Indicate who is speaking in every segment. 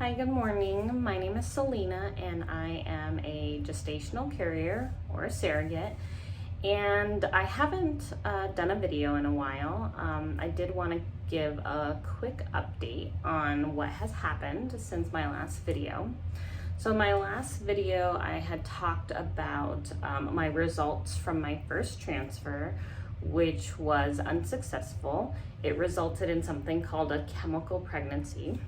Speaker 1: Hi, good morning. My name is Selena and I am a gestational carrier or a surrogate. And I haven't done a video in a while. I did want to give a quick update on what has happened since my last video. So my last video, I had talked about my results from my first transfer, which was unsuccessful. It resulted in something called a chemical pregnancy,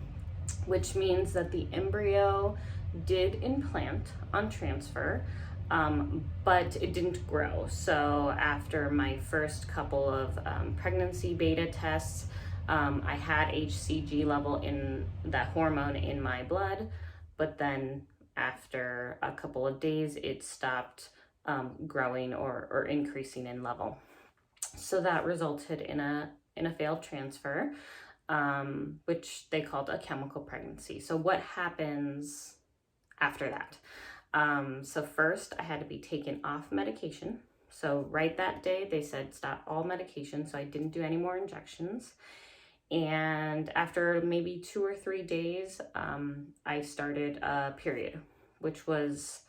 Speaker 1: which means that the embryo did implant on transfer, but it didn't grow. So after my first couple of pregnancy beta tests, I had HCG level in that hormone in my blood, but then after a couple of days, it stopped growing or increasing in level. So that resulted in a failed transfer, which they called a chemical pregnancy. So what happens after that? So first I had to be taken off medication. So right that day they said stop all medication. So I didn't do any more injections. And after maybe 2 or 3 days, I started a period, which was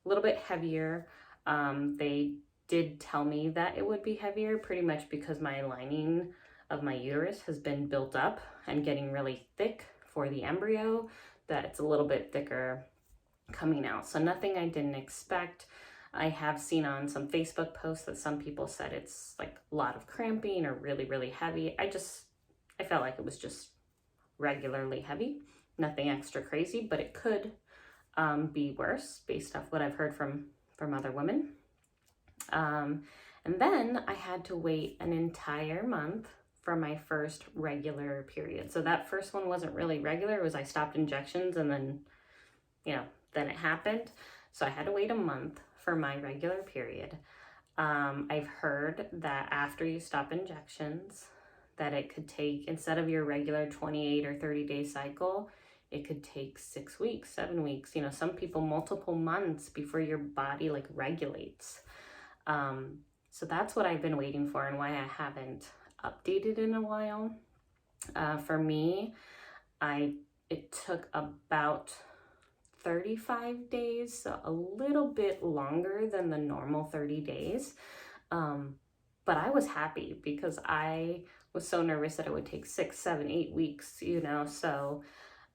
Speaker 1: a little bit heavier. They did tell me that it would be heavier pretty much because my lining of my uterus has been built up and getting really thick for the embryo, that it's a little bit thicker coming out. So nothing I didn't expect. I have seen on some Facebook posts that some people said it's like a lot of cramping or really, really heavy. I felt like it was just regularly heavy, nothing extra crazy, but it could be worse based off what I've heard from other women. And then I had to wait an entire month for my first regular period. So that first one wasn't really regular. It was I stopped injections and then, then it happened. So I had to wait a month for my regular period. I've heard that after you stop injections, that it could take, instead of your regular 28 or 30-day cycle, it could take 6 weeks, 7 weeks, some people multiple months before your body regulates. So that's what I've been waiting for and why I haven't updated in a while. For me, it took about 35 days, so a little bit longer than the normal 30 days. But I was happy because I was so nervous that it would take 6, 7, 8 weeks, so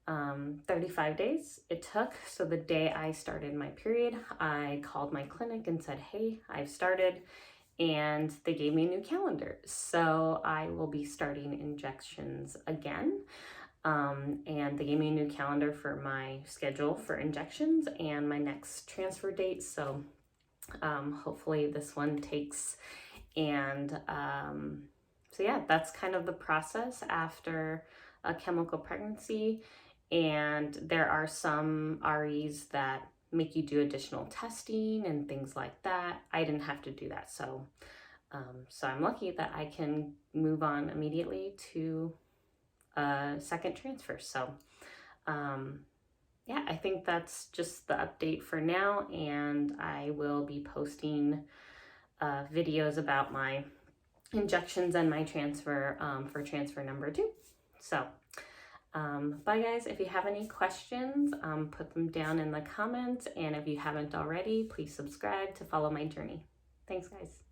Speaker 1: 35 days it took. So the day I started my period, I called my clinic and said, hey, I've started, and they gave me a new calendar. So I will be starting injections again. And they gave me a new calendar for my schedule for injections and my next transfer date. So hopefully this one takes. And so yeah, that's kind of the process after a chemical pregnancy. And there are some REs that make you do additional testing and things like that. I didn't have to do that. So I'm lucky that I can move on immediately to a second transfer. So yeah, I think that's just the update for now. And I will be posting videos about my injections and my transfer for transfer number 2. So bye guys. If you have any questions, put them down in the comments, and if you haven't already, please subscribe to follow my journey. Thanks guys.